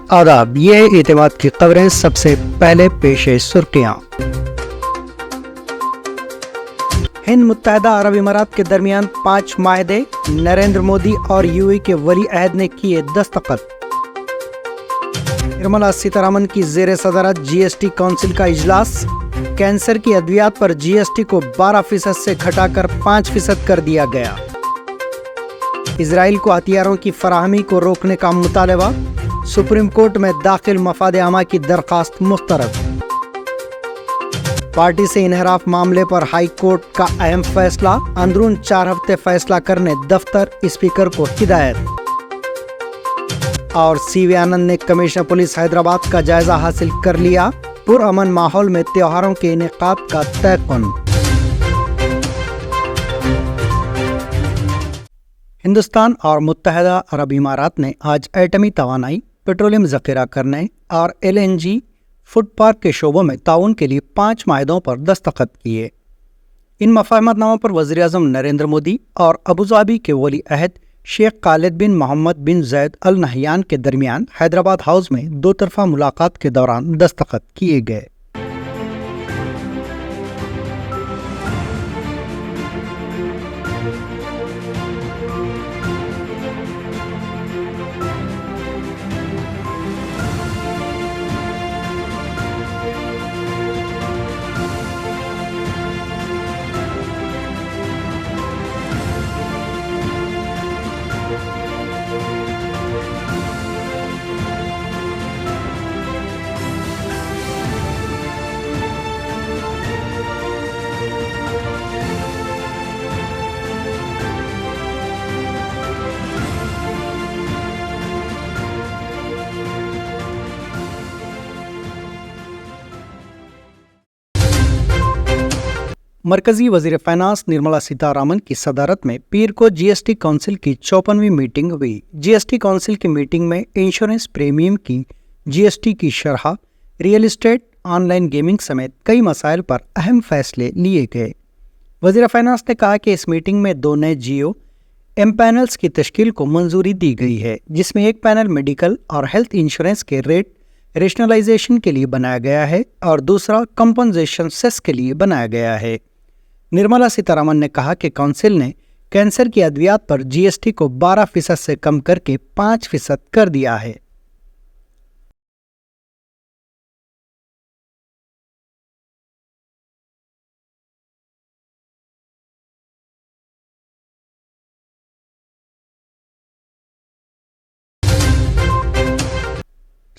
आदाब, ये है एतमाद की खबरें। सबसे पहले पेश है सुर्खियां। हिंद मुत्तहदा अरब इमारात के दरमियान 5 माहदे, नरेंद्र मोदी और यूएई के वली अहद ने किए दस्तखत। निर्मला सीतारमण की जेर सदारत जीएसटी काउंसिल का इजलास। कैंसर की अद्वियात पर जीएसटी को 12% से घटाकर 5% कर दिया गया। इजराइल को हथियारों की फराहमी को रोकने का मुतालबा। सुप्रीम कोर्ट में दाखिल मफाद आमा की दरखास्त मुस्तरद। पार्टी से इनहराफ मामले पर हाई कोर्ट का अहम फैसला। अंदरून 4 हफ्ते फैसला करने दफ्तर स्पीकर को हिदायत। और सीवी आनंद ने कमिश्नर पुलिस हैदराबाद का जायजा हासिल कर लिया। पुरअमन माहौल में त्योहारों के इनेकाद का तयक़ुन। हिंदुस्तान और मुत्तहदा अरब इमारात ने आज एटमी तवानाई, पेट्रोलियम जखीरा करने और एलएनजी फूड पार्क के शोबों में ताउन के लिए 5 माहदों पर दस्तखत किए। इन मफाहमतनामों पर वज़ीर-ए-आज़म नरेंद्र मोदी और अबूधाबी के वली अहद शेख खालिद बिन मोहम्मद बिन ज़ैद अल नहयान के दरमियान हैदराबाद हाउस में 2 तरफ़ा मुलाकात के दौरान दस्तखत किए गए। मरकजी वजीर फाइनेंस निर्मला सीतारमण की सदारत में पीर को जीएसटी काउंसिल की 54वीं मीटिंग हुई। जीएसटी काउंसिल की मीटिंग में इंश्योरेंस प्रीमियम की जीएसटी की शरह, रियल एस्टेट, ऑनलाइन गेमिंग समेत कई मसाइल पर अहम फैसले लिए गए। वजीर फाइनेंस ने कहा कि इस मीटिंग में 2 नए जियो एम पैनल्स की तश्कील को मंजूरी दी गई है, जिसमें एक पैनल मेडिकल और हेल्थ इंश्योरेंस के रेट रेशनलाइजेशन के लिए बनाया गया है और दूसरा कंपनसेशन सेस के लिए बनाया गया है। निर्मला सीतारमण ने कहा कि काउंसिल ने कैंसर की अद्वियात पर जीएसटी को 12% से कम करके 5% कर दिया है।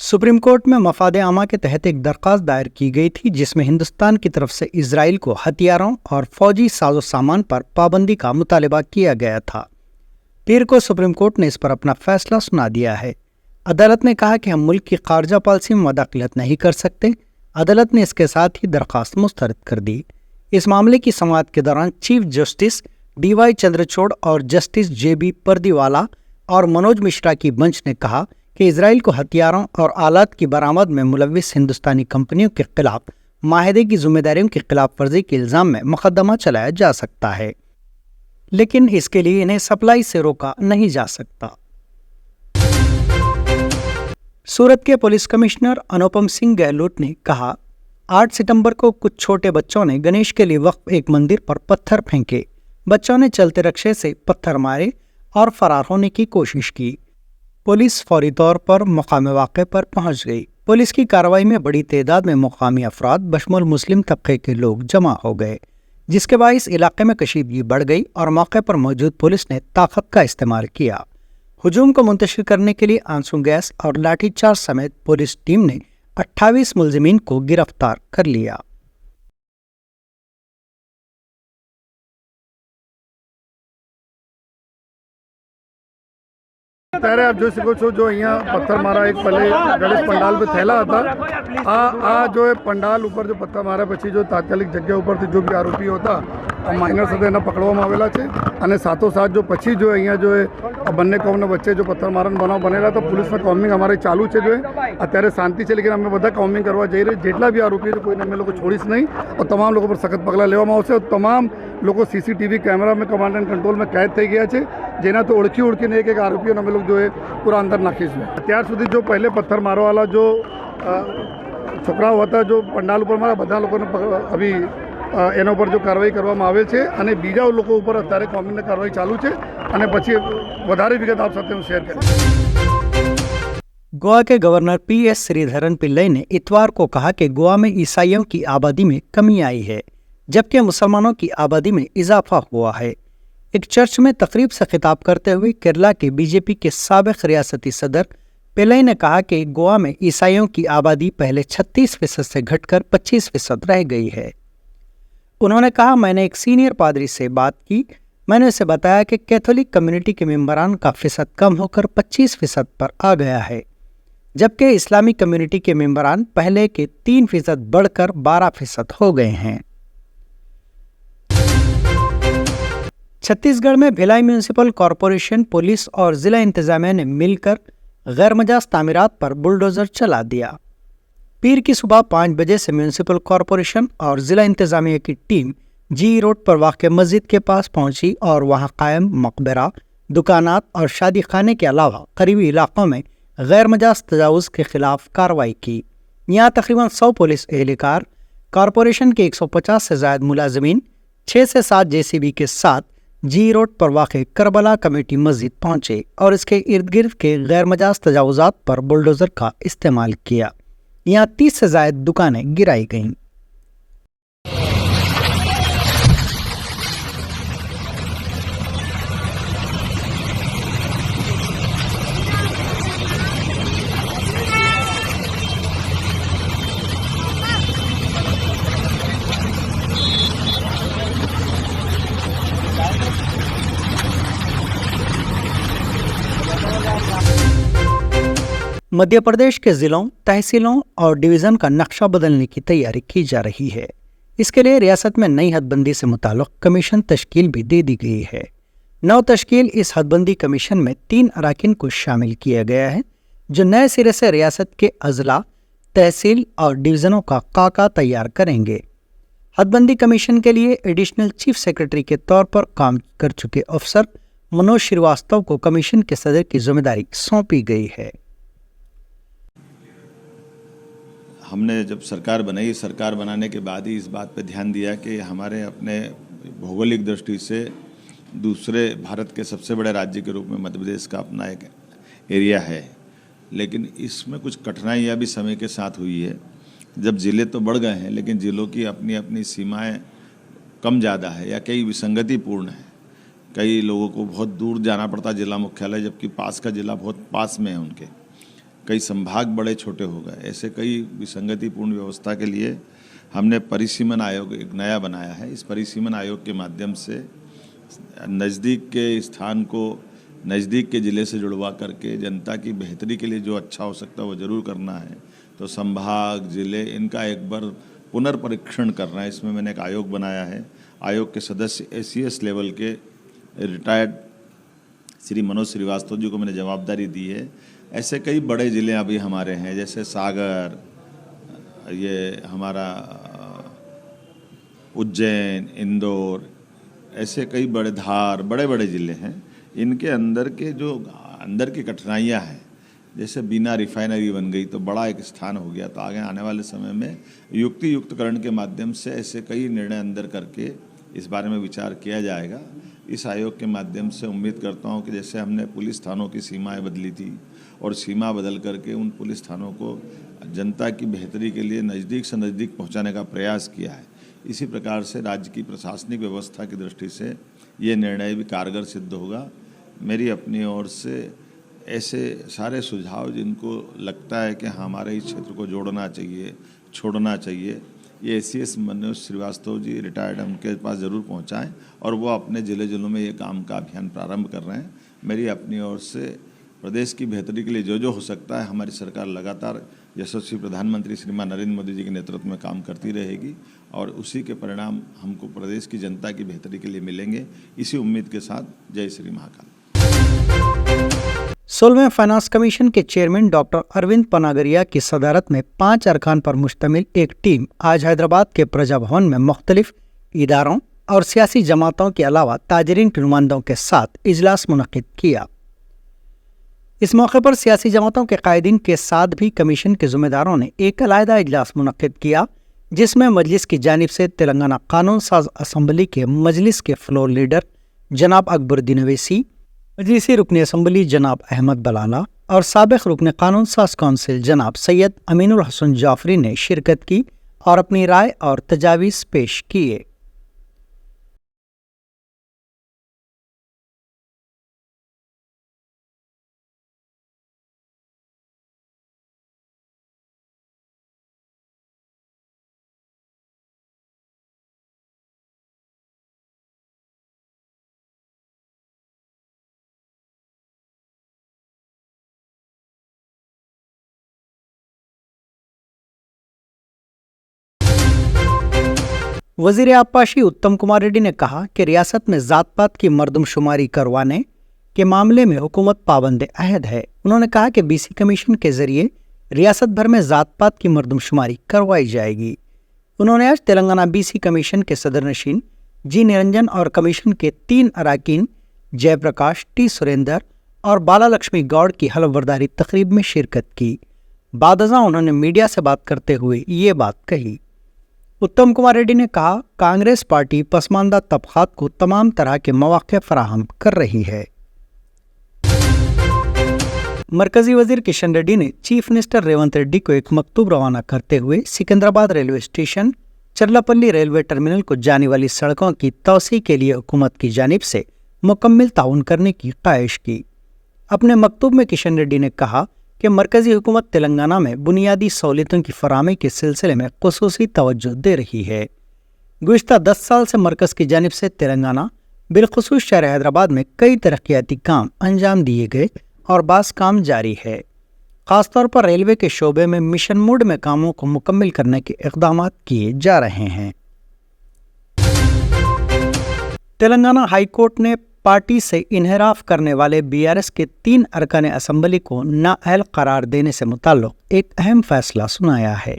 सुप्रीम कोर्ट में मफाद आमा के तहत एक दरख्वास्त दायर की गई थी, जिसमें हिंदुस्तान की तरफ से इजराइल को हथियारों और फौजी साजो सामान पर पाबंदी का मुतालबा किया गया था। पीर को सुप्रीम कोर्ट ने इस पर अपना फैसला सुना दिया है। अदालत ने कहा कि हम मुल्क की खारजा पॉलिसी में मदाखलत नहीं कर सकते। अदालत ने इसके साथ ही दरख्वास्त मुस्तरद कर दी। इस मामले की समाअत के दौरान चीफ जस्टिस DY चंद्रचूड़ और जस्टिस JB पर्दीवाला और मनोज मिश्रा की बेंच ने कहा कि इजराइल को हथियारों और आलात की बरामद में मुलव्विस हिंदुस्तानी कंपनियों के खिलाफ माहिदे की जिम्मेदारियों की खिलाफ वर्जी के इल्जाम में मुकदमा चलाया जा सकता है, लेकिन इसके लिए इन्हें सप्लाई से रोका नहीं जा सकता। सूरत के पुलिस कमिश्नर अनुपम सिंह गहलोत ने कहा, 8 सितंबर को कुछ छोटे बच्चों ने गणेश के लिए वक्फ एक मंदिर पर पत्थर फेंके। बच्चों ने चलते रक्षे से पत्थर मारे और फरार होने की कोशिश की। पुलिस फौरी तौर पर मकाम वाक़े पर पहुंच गई। पुलिस की कार्रवाई में बड़ी तादाद में मुकामी अफराद बशमुल मुस्लिम तबके के लोग जमा हो गए, जिसके बाइस इलाके में कशीदगी बढ़ गई और मौके पर मौजूद पुलिस ने ताकत का इस्तेमाल किया। हुजूम को मुंतशिर करने के लिए आंसू गैस और लाठीचार्ज समेत पुलिस टीम ने 28 मुलजिमीन को गिरफ्तार कर लिया। ત્યારે આપ જોઈ શકો છો, જો અહીંયા પથ્થર મારા એક પલે ગણેશ પંડાલ પર થયેલા હતા। આ જો પંડાલ ઉપર જો પથ્થર માર્યા પછી જો તાત્કાલિક જગ્યા ઉપરથી जो भी आरोपी होता માઇનર સાથે એને પકડવામાં આવેલા છે અને સાથોસાથ जो પછી जो અહીંયા जो બંને કોમના વચ્ચે जो પથ્થર મારાનો બનાવ બનેલા તો પોલીસમાં કોમિંગ અમારે ચાલુ છે। जो અત્યારે શાંતિ છે, લેકિન અમે બધા કોમિંગ કરવા જઈ રહ્યા। જેટલા બી આરોપી છે કોઈને અમે લોકો છોડીશ નહીં और तमाम लोगों पर सख्त पगला लेવામાં આવશે और तमाम લોકો સીસીટીવી કેમેરામાં કમાન્ડ એન્ડ કંટ્રોલમાં कैद થઈ ગયા છે, જેના તો ઓળખીને એક આરોપીઓને અમે લોકો જો એ પૂરા અંદર નાખીશું. અત્યાર સુધી જો પહેલે પથ્થર મારવાવાળા જો છોકરાઓ હતા જો પંડાલ ઉપર મારા બધા લોકોને અભી એના ઉપર જો કાર્યવાહી કરવામાં આવે છે અને બીજા લોકો ઉપર અત્યારે કોમ્બિનેશન કાર્યવાહી ચાલુ છે અને પછી વધારે વિગત આપ સાથે હું શેર કરીશ. गोवा के गवर्नर PS श्रीधरन पिल्लई ने इतवार को कहा कि गोवा में ईसाइयों की आबादी में कमी आई है, जबकि मुसलमानों की आबादी में इजाफा हुआ है. एक चर्च में तकरीब से खिताब करते हुए केरला के बीजेपी के साबिक रियासती सदर पिल्लई ने कहा कि गोवा में ईसाइयों की आबादी पहले 36% से घटकर 25% रह गई है. उन्होंने कहा, मैंने एक सीनियर पादरी से बात की. मैंने उसे बताया कि कैथोलिक कम्युनिटी के मेंबरान का फीसद कम होकर 25% पर आ गया है, जबकि इस्लामिक कम्युनिटी के मेंबरान पहले के 3% बढ़कर 12% हो गए हैं. छत्तीसगढ़ में भिलाई म्यूनिसिपल कॉरपोरेशन, पुलिस और जिला इंतजामिया ने मिलकर गैरमजाज तामीरात पर बुलडोजर चला दिया. पीर की सुबह 5 बजे से म्यूनिसिपल कॉरपोरेशन और जिला इंतजामिया की टीम जी रोड पर वाक़ मस्जिद के पास पहुंची और वहां कायम मकबरा, दुकानात और शादी खाने के अलावा करीबी इलाकों में गैरमजाज तजावुज़ के खिलाफ कार्रवाई की. यहाँ तकरीबन 100 पुलिस एहलकार, कॉरपोरेशन के 150 से ज़ायद मुलाजमीन 6 से 7 JCB के साथ जी रोड पर वाक़ करबला कमेटी मस्जिद पहुँचे और इसके इर्द गिर्द के गैरमजाज तजावुज़ात पर बुलडोज़र का इस्तेमाल किया. यहाँ 30 से ज़ायद दुकानें गिराई गईं. मध्य प्रदेश के जिलों, तहसीलों और डिवीज़न का नक्शा बदलने की तैयारी की जा रही है. इसके लिए रियासत में नई हदबंदी से मुताल्लिक़ कमीशन तश्कील भी दे दी गई है. नौ तश्कील इस हदबंदी कमीशन में 3 अराकीन को शामिल किया गया है, जो नए सिरे से रियासत के अजला, तहसील और डिवीज़नों का खाका तैयार करेंगे. हदबंदी कमीशन के लिए एडिशनल चीफ सेक्रेटरी के तौर पर काम कर चुके अफसर मनोज श्रीवास्तव को कमीशन के सदर की जिम्मेदारी सौंपी गई है. हमने जब सरकार बनाई, सरकार बनाने के बाद ही इस बात पे ध्यान दिया कि हमारे अपने भौगोलिक दृष्टि से दूसरे भारत के सबसे बड़े राज्य के रूप में मध्य प्रदेश का अपना एक एरिया है, लेकिन इसमें कुछ कठिनाइयाँ भी समय के साथ हुई है. जब ज़िले तो बढ़ गए हैं, लेकिन ज़िलों की अपनी अपनी सीमाएं कम ज़्यादा है या कई विसंगतिपूर्ण है. कई लोगों को बहुत दूर जाना पड़ता जिला मुख्यालय, जबकि पास का जिला बहुत पास में है उनके. कई संभाग बड़े छोटे हो गए. ऐसे कई विसंगतिपूर्ण व्यवस्था के लिए हमने परिसीमन आयोग एक नया बनाया है. इस परिसीमन आयोग के माध्यम से नज़दीक के स्थान को नज़दीक के ज़िले से जुड़वा करके जनता की बेहतरी के लिए जो अच्छा हो सकता है वो ज़रूर करना है. तो संभाग, ज़िले, इनका एक बार पुनर्परीक्षण करना है. इसमें मैंने एक आयोग बनाया है. आयोग के सदस्य ACS लेवल के रिटायर्ड श्री मनोज श्रीवास्तव जी को मैंने जवाबदारी दी है. ऐसे कई बड़े ज़िले अभी हमारे हैं, जैसे सागर, ये हमारा उज्जैन, इंदौर, ऐसे कई बड़े धार, बड़े बड़े ज़िले हैं. इनके अंदर की कठिनाइयाँ हैं. जैसे बिना रिफाइनरी बन गई तो बड़ा एक स्थान हो गया, तो आगे आने वाले समय में युक्तियुक्तकरण के माध्यम से ऐसे कई निर्णय अंदर करके इस बारे में विचार किया जाएगा. इस आयोग के माध्यम से उम्मीद करता हूँ कि जैसे हमने पुलिस थानों की सीमाएं बदली थी और सीमा बदल करके उन पुलिस थानों को जनता की बेहतरी के लिए नज़दीक से नज़दीक पहुँचाने का प्रयास किया है, इसी प्रकार से राज्य की प्रशासनिक व्यवस्था की दृष्टि से ये निर्णय भी कारगर सिद्ध होगा. मेरी अपनी ओर से ऐसे सारे सुझाव जिनको लगता है कि हमारे इस क्षेत्र को जोड़ना चाहिए, छोड़ना चाहिए, ये ACS मनोज श्रीवास्तव जी रिटायर्ड, उनके पास ज़रूर पहुंचाएं और वो अपने ज़िलों में ये काम का अभियान प्रारंभ कर रहे हैं. मेरी अपनी ओर से प्रदेश की बेहतरी के लिए जो हो सकता है हमारी सरकार लगातार यशस्वी प्रधानमंत्री श्रीमान नरेंद्र मोदी जी के नेतृत्व में काम करती रहेगी और उसी के परिणाम हमको प्रदेश की जनता की बेहतरी के लिए मिलेंगे. इसी उम्मीद के साथ जय श्री महाकाल. 16वें फाइनेंस कमीशन के चेयरमैन डॉक्टर अरविंद पनागरिया की सदारत में 5 अरकान पर मुश्तमिल एक टीम आज हैदराबाद के प्रजा भवन में मुख्तलिफ इदारों, और सियासी जमातों के अलावा ताजरीन के नुमाइंदों के साथ इजलास मुनक्किद किया। इस मौके पर सियासी जमातों के कायदीन के साथ भी कमीशन के जिम्मेदारों ने एक अलहदा इजलास मुनक्किद किया, जिसमें मजलिस की जानिब से तेलंगाना कानून साज असम्बली के मजलिस के फ्लोर लीडर जनाब अकबरुद्दीन अवैसी, मजलिसी रुकन असम्बली जनाब अहमद बलाला और साबिक रुकन कानून साज कौंसिल जनाब सैयद अमीनुल हसन जाफरी ने शिरकत की और अपनी राय और तजावीज़ पेश किए। वजीर आबपाशी उत्तम कुमार रेड्डी ने कहा कि रियासत में जात पात की मर्दमशुमारी करवाने के मामले में हुकूमत पाबंद अहद है। उन्होंने कहा कि बीसी कमीशन के जरिए रियासत भर में जात पात की मर्दमशुमारी करवाई जाएगी। उन्होंने आज तेलंगाना बीसी कमीशन के सदर नशीन जी निरंजन और कमीशन के 3 अरकान जयप्रकाश, टी सुरेंदर और बाला लक्ष्मी गौड़ की हलफबरदारी तकरीब में शिरकत की। बादजा उन्होंने मीडिया से बात करते हुए ये बात कही। उत्तम कुमार रेड्डी ने कहा, कांग्रेस पार्टी पसमानदा तबकात को तमाम तरह के मौके फराहम कर रही है। मरकजी वजीर किशन रेड्डी ने चीफ मिनिस्टर रेवंत रेड्डी को एक मकतूब रवाना करते हुए Secunderabad railway station, Cherlapally railway terminal को जाने वाली सड़कों की तोसी के लिए हुकूमत की जानिब से मुकम्मल ताउन करने की ख्वाहिश की। अपने मकतूब में किशन रेड्डी ने कहा कि मरकजी हुकूमत तेलंगाना में बुनियादी सहूलियतों की फराहमी के सिलसिले में खुसूसी तवज्जो दे रही है। गुज़िश्ता 10 साल से मरकज़ की जानिब से तेलंगाना बिलखुसूस शहर हैदराबाद में कई तरक्याती काम अंजाम दिए गए और बास काम जारी है। ख़ासतौर पर रेलवे के शोबे में मिशन मोड में कामों को मुकम्मल करने के इक़दामात किए जा रहे हैं। तेलंगाना हाई कोर्ट ने पार्टी से इन्हराफ करने वाले बीआरएस के 3 अरकान असम्बली को नाअहल करार देने से मुताल्लिक़ एक अहम फैसला सुनाया है।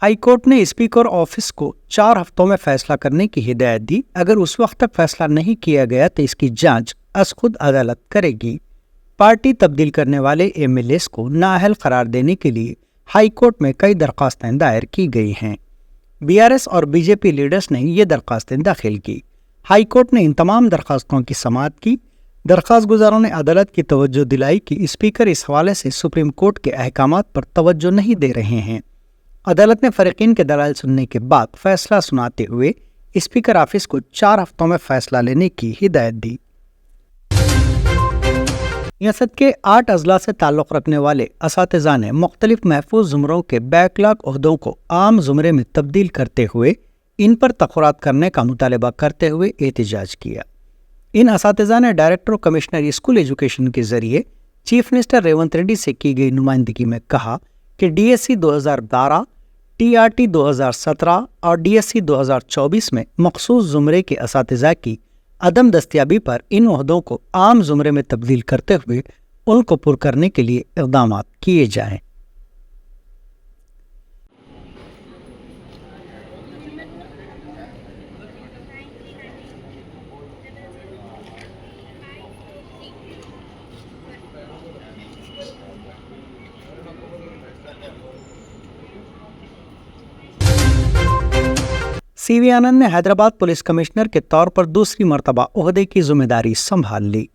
हाई कोर्ट ने स्पीकर ऑफिस को 4 हफ्तों में फैसला करने की हिदायत दी। अगर उस वक्त तक फैसला नहीं किया गया तो इसकी जांच अज़खुद अदालत करेगी। पार्टी तब्दील करने वाले एमएलएस को नाअहल करार देने के लिए हाई कोर्ट में कई दरख्वास्तें दायर की गई हैं। बीआरएस और बीजेपी लीडर्स ने ये दरख्वास्तें दाखिल की। हाई कोर्ट ने इन तमाम दरख्वास्तों की समाअत की। दरख्वास्त गुजारों ने अदालत की तवज्जो दिलाई कि स्पीकर इस हवाले से सुप्रीम कोर्ट के अहकामात पर तवज्जो नहीं दे रहे हैं। अदालत ने फरीकीन के दलाइल सुनने के बाद फैसला सुनाते हुए स्पीकर ऑफिस को 4 हफ्तों में फैसला लेने की हिदायत दी। रियासत के 8 अजला से ताल्लुक़ रखने वाले असातिज़ा ने मुख्तलिफ महफूज ज़ुमरों के बैकलॉग ओहदों को आम ज़ुमरे में तब्दील करते हुए इन पर तख़ुरात करने का मुतालबा करते हुए एहतजाज किया। इन असातिज़ा ने डायरेक्टर कमिश्नर स्कूल एजुकेशन के ज़रिए चीफ मिनिस्टर रेवंत रेड्डी से की गई नुमाइंदगी में कहा कि डीएससी 2012, टीआरटी 2017 और डीएससी 2024 में मखसूस ज़ुमरे के असातिज़ा की अदम दस्तयाबी पर इन ओहदों को आम ज़ुमरे में तब्दील करते हुए उनको पुर करने के लिए इक़दामात किए जाएँ। सीवी आनंद ने हैदराबाद पुलिस कमिश्नर के तौर पर दूसरी मरतबा ओहदे की जिम्मेदारी संभाल ली।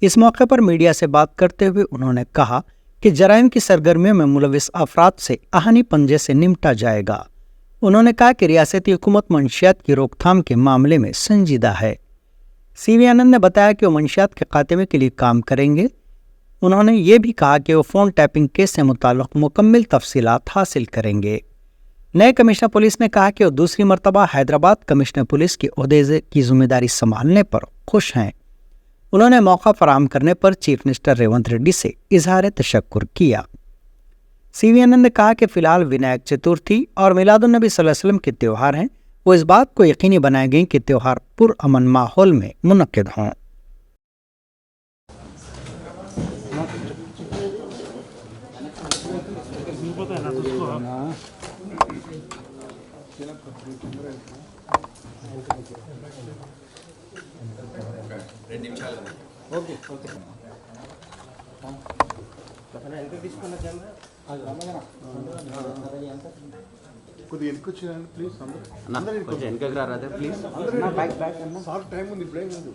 इस मौके पर मीडिया से बात करते हुए उन्होंने कहा कि जराइम की सरगर्मियों में मुलविस अफराद से आहनी पंजे से निपटा जाएगा। उन्होंने कहा कि रियासती हुकूमत मंशियात की रोकथाम के मामले में संजीदा है। सीवी आनंद ने बताया कि वो मंशियात के खात्मे के लिए काम करेंगे। उन्होंने ये भी कहा कि वो फ़ोन टैपिंग केस से मुताल्लिक़ मुकम्मल तफसीलात हासिल करेंगे। नए कमिश्नर पुलिस ने कहा कि वो दूसरी मरतबा हैदराबाद कमिश्नर पुलिस के ओहदे की जिम्मेदारी संभालने पर खुश हैं। उन्होंने मौका फराहम करने पर चीफ मिनिस्टर रेवंत रेड्डी से इजहार तशक्कुर किया। सीवी आनंद ने कहा कि फ़िलहाल विनायक चतुर्थी और मिलादुन्नबी सल्लल्लाहु अलैहि वसल्लम के त्यौहार हैं। वो इस बात को यकीनी बनाएंगे कि त्यौहार पुरअमन माहौल में मुनक्किद हों। కొద్దిగా వెనక్కి వచ్చేయండి ప్లీజ్. అందరూ కొంచెం వెనకకి రాదే ప్లీజ్. సార్ టైం ఉంది, ఇప్పుడే ఉంది.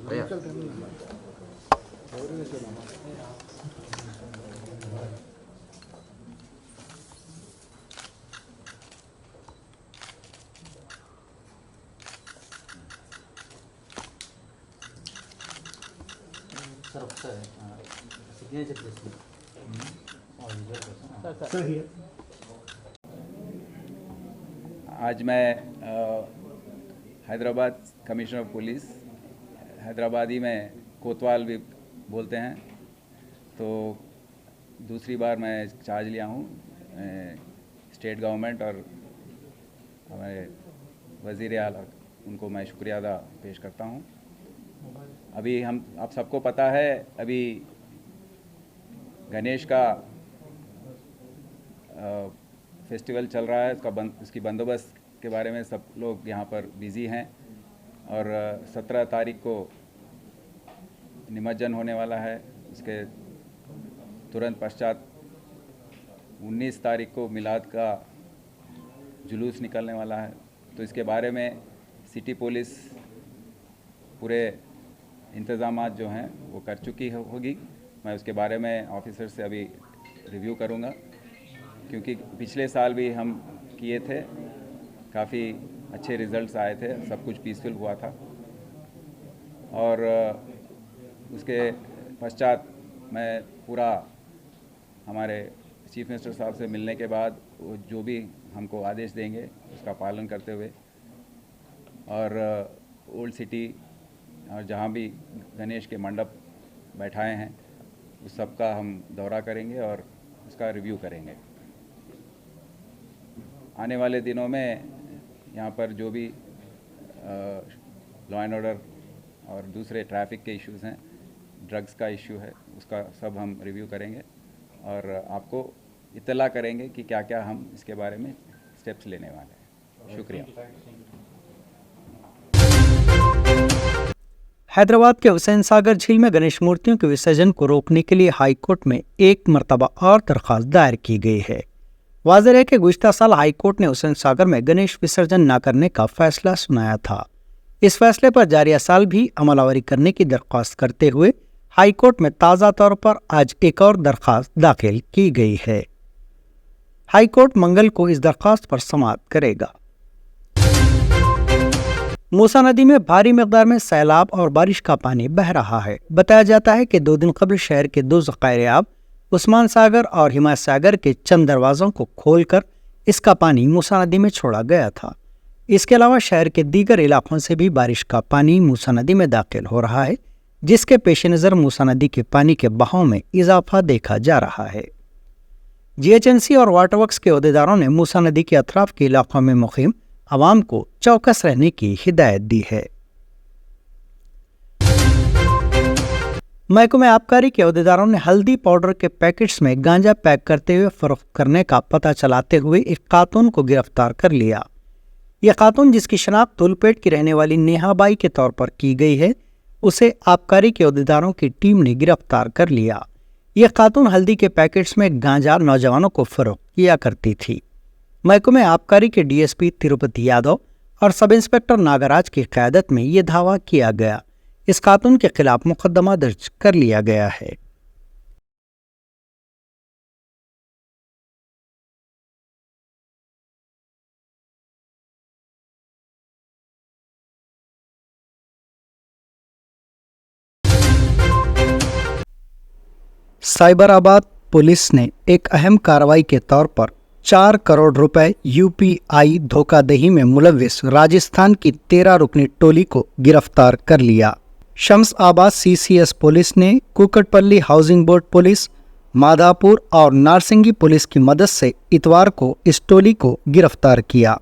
సార్ ఒకసారి సిగ్నేచర్ చేస్తుంది. आज मैं Hyderabad commissioner of police, Hyderabadi में कोतवाल भी बोलते हैं, तो दूसरी बार मैं चार्ज लिया हूँ स्टेट गवर्नमेंट और हमारे वज़ीर आला, उनको मैं शुक्रिया अदा पेश करता हूँ। अभी आप सबको पता है, अभी गणेश का फेस्टिवल चल रहा है, इसकी बंदोबस्त के बारे में सब लोग यहाँ पर बिज़ी हैं और 17 तारीख को निमज्जन होने वाला है। उसके तुरंत पश्चात 19 तारीख को मिलाद का जुलूस निकलने वाला है, तो इसके बारे में सिटी पुलिस पूरे इंतज़ामात जो हैं वो कर चुकी होगी। मैं उसके बारे में ऑफिसर से अभी रिव्यू करूँगा, क्योंकि पिछले साल भी हम किए थे, काफ़ी अच्छे रिज़ल्ट्स आए थे, सब कुछ पीसफुल हुआ था। और उसके पश्चात मैं पूरा हमारे चीफ मिनिस्टर साहब से मिलने के बाद वो जो भी हमको आदेश देंगे उसका पालन करते हुए और ओल्ड सिटी और जहाँ भी गणेश के मंडप बैठाए हैं उस सब का हम दौरा करेंगे और उसका रिव्यू करेंगे। आने वाले दिनों में यहाँ पर जो भी लॉ एंड ऑर्डर और दूसरे ट्रैफिक के इश्यूज़ हैं, ड्रग्स का इश्यू है, उसका सब हम रिव्यू करेंगे और आपको इत्तला करेंगे कि क्या क्या हम इसके बारे में स्टेप्स लेने वाले हैं। शुक्रिया। हैदराबाद के हुसैन सागर झील में गणेश मूर्तियों के विसर्जन को रोकने के लिए हाई कोर्ट में एक मरतबा और दरख्वास्त दायर की गई है। वाज़ेह है कि गुज़िश्ता साल हाई कोर्ट ने हुसैन सागर में गणेश विसर्जन न करने का फैसला सुनाया था। इस फैसले पर जारिया साल भी अमलावरी करने की दरख्वास्त करते हुए हाई कोर्ट में ताज़ा तौर पर आज एक और दरख्वास्त दाखिल की गई है। हाई कोर्ट मंगल को इस दरख्वास्त पर समाअत करेगा। मूसा नदी में भारी मिकदार में सैलाब और बारिश का पानी बह रहा है। बताया जाता है कि 2 दिन कबल शहर के 2 ज़खायर-ए-आब उस्मान सागर और हिमायत सागर के चंद दरवाज़ों को खोलकर इसका पानी मूसा नदी में छोड़ा गया था। इसके अलावा शहर के दीगर इलाकों से भी बारिश का पानी मूसा नदी में दाखिल हो रहा है, जिसके पेश नज़र मूसा नदी के पानी के बहाव में इजाफा देखा जा रहा है। GHNC और वाटर वर्क्स के अहदेदारों ने मूसा नदी के अतराफ के इलाकों में मुक़ीम आवाम को चौकस रहने की हिदायत दी है। महकमे आबकारी के अहदेदारों ने हल्दी पाउडर के पैकेट्स में गांजा पैक करते हुए फरोख्त करने का पता चलाते हुए एक खातून को गिरफ्तार कर लिया। यह खातून, जिसकी शनाख्त धुलपेट की रहने वाली नेहाबाई के तौर पर की गई है, उसे आबकारी के अहदेदारों की टीम ने गिरफ्तार कर लिया। यह खातून हल्दी के पैकेट्स में गांजा नौजवानों को फरोख्त किया करती थी। महकमे आबकारी के DSP तिरुपति यादव और सब इंस्पेक्टर नागराज की क़यादत में यह दावा किया गया। इस खातून के खिलाफ मुकदमा दर्ज कर लिया गया है। साइबराबाद पुलिस ने एक अहम कार्रवाई के तौर पर 4 करोड़ रुपए UPI धोखाधड़ी में मुलव्विस राजस्थान की 13 रुकनी टोली को गिरफ्तार कर लिया। शम्स-आबाद CCS पुलिस ने Kukatpally housing board police, Madhapur और नारसिंगी पुलिस की मदद से इतवार को इस टोली को गिरफ्तार किया।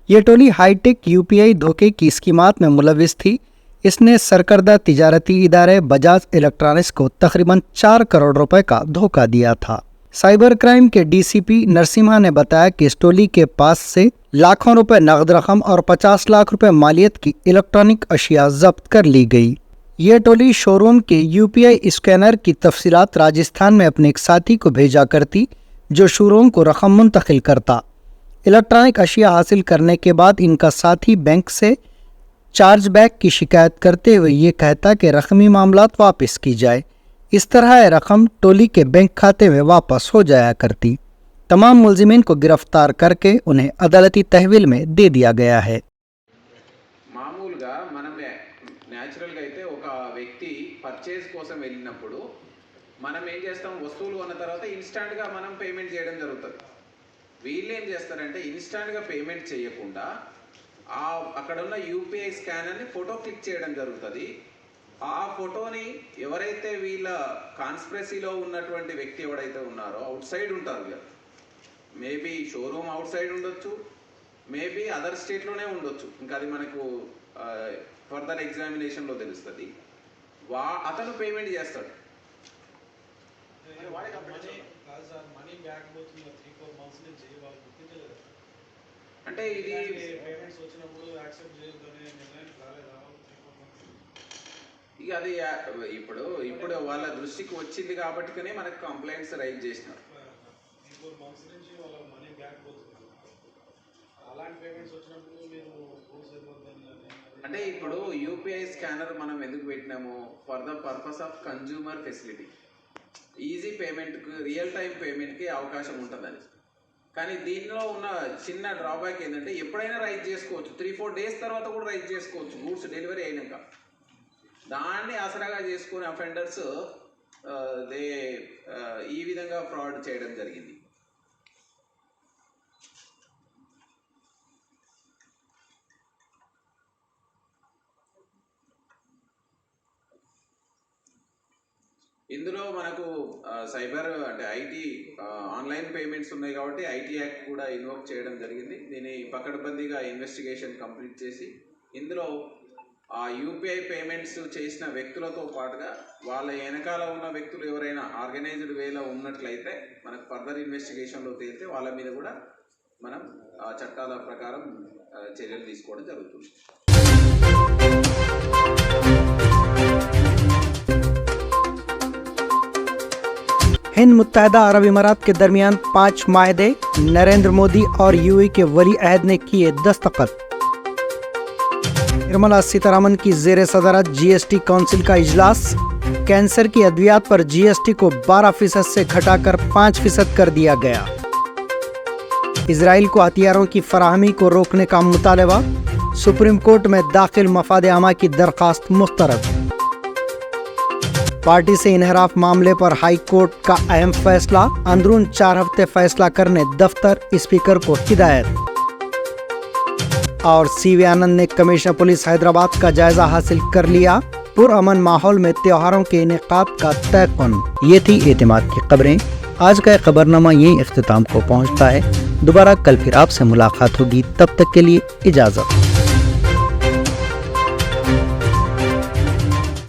ये टोली हाईटेक UPI धोखे की स्कीमात में मुलव्विस थी। इसने सरकर्दा तिजारती इदारे बजाज इलेक्ट्रॉनिक्स को तकरीबन 4 करोड़ रुपए का धोखा दिया था। साइबर क्राइम के डीसीपी नरसिम्हा ने बताया कि इस टोली के पास से लाखों रुपए नगद रकम और 50 लाख रुपए मालियत की इलेक्ट्रॉनिक अशिया जब्त कर ली गई। यह टोली शोरूम के यूपीआई स्कैनर की तफसीलात राजस्थान में अपने एक साथी को भेजा करती, जो शोरूम को रकम मुंतकिल करता। इलेक्ट्रॉनिक अशिया हासिल करने के बाद इनका साथी बैंक से चार्जबैक की शिकायत करते हुए ये कहता कि रकमी मामलात वापस की जाए। इस तरह यह रकम टोली के बैंक खाते में वापस हो जाया करती। तमाम मुलजिमीन को गिरफ्तार करके उन्हें अदालती तहवील में दे दिया गया है। మామూలుగా మనం న్యాచురల్గా అయితే ఒక వ్యక్తి పర్చేజ్ కోసం వెళ్ళినప్పుడు మనం ఏం చేస్తాం, వస్తువులు కొన్న తర్వాత ఇన్స్టాంట్గా మనం పేమెంట్ చేయడం జరుగుతుంది. వీళ్ళు ఏం చేస్తారంటే ఇన్స్టాంట్గా పేమెంట్ చేయకుండా అక్కడ ఉన్న యూపీఐ స్కానర్ని ఫోటో క్లిక్ చేయడం జరుగుతుంది. ఆ ఫోటోని ఎవరైతే వీళ్ళ కాన్స్పిరసీలో ఉన్నటువంటి వ్యక్తి ఎవడైతే ఉన్నారో అవుట్ సైడ్ ఉంటారు, మేబీ షోరూమ్ అవుట్ సైడ్ ఉండొచ్చు, మేబీ అదర్ స్టేట్లోనే ఉండొచ్చు, ఇంకా అది మనకు ఫర్దర్ ఎగ్జామినేషన్లో తెలుస్తుంది. అతను పేమెంట్ చేస్తాడు. అంటే ఇది ఇక అది ఇప్పుడు వాళ్ళ దృష్టికి వచ్చింది కాబట్టినే మనకు కంప్లైంట్స్ రైజ్ చేసినారు. అంటే ఇప్పుడు యూపీఐ స్కానర్ మనం ఎందుకు పెట్టినాము, for the purpose of consumer facility, easy పేమెంట్కి, రియల్ టైం పేమెంట్కి అవకాశం ఉంటుందని. కానీ దీనిలో ఉన్న చిన్న డ్రాబ్యాక్ ఏంటంటే ఎప్పుడైనా రైజ్ చేసుకోవచ్చు, 3-4 డేస్ తర్వాత కూడా రైజ్ చేసుకోవచ్చు గూడ్స్ డెలివరీ అయినాక. దాన్ని ఆసరాగా చేసుకునే అఫెండర్స్ ఈ విధంగా ఫ్రాడ్ చేయడం జరిగింది. ఇందులో మనకు సైబర్ అంటే ఐటీ ఆన్లైన్ పేమెంట్స్ ఉన్నాయి కాబట్టి ఐటీ యాక్ట్ కూడా ఇన్వోక్ చేయడం జరిగింది. దీన్ని పకడ్బందీగా ఇన్వెస్టిగేషన్ కంప్లీట్ చేసి ఇందులో ఆ యూపీఐ పేమెంట్స్ చేసిన వ్యక్తులతో పాటుగా వాళ్ళ వెనకాల ఉన్న వ్యక్తులు ఎవరైనా ఆర్గనైజ్డ్ వేలో ఉన్నట్లయితే మనకు ఫర్దర్ ఇన్వెస్టిగేషన్లో తేలితే వాళ్ళ మీద కూడా మనం ఆ చట్టాల ప్రకారం చర్యలు తీసుకోవడం జరుగుతుంది. हिंद मुत्तहदा अरब इमारात के दरमियान 5 माहदे, नरेंद्र मोदी और यूएई के वली अहद ने किए दस्तखत। निर्मला सीतारमन की जेर सदारत जीएसटी काउंसिल का इजलास। कैंसर की अद्वियात पर जीएसटी को 12% से घटाकर 5% कर दिया गया। इजराइल को हथियारों की फराहमी को रोकने का मुतालबा। सुप्रीम कोर्ट में दाखिल मफाद आमा की दरखास्त मुस्तरद। पार्टी से इनहराफ मामले पर हाई कोर्ट का अहम फैसला। अंदरून 4 हफ्ते फैसला करने दफ्तर स्पीकर को हिदायत। और सीवी आनंद ने कमिश्नर पुलिस हैदराबाद का जायजा हासिल कर लिया। पुरअमन माहौल में त्योहारों के इनेकाद का तयक़ुन। ये थी एतमाद की खबरें। आज का खबरनामा यही इख्तिताम को पहुंचता है। दोबारा कल फिर आपसे मुलाकात होगी, तब तक के लिए इजाजत।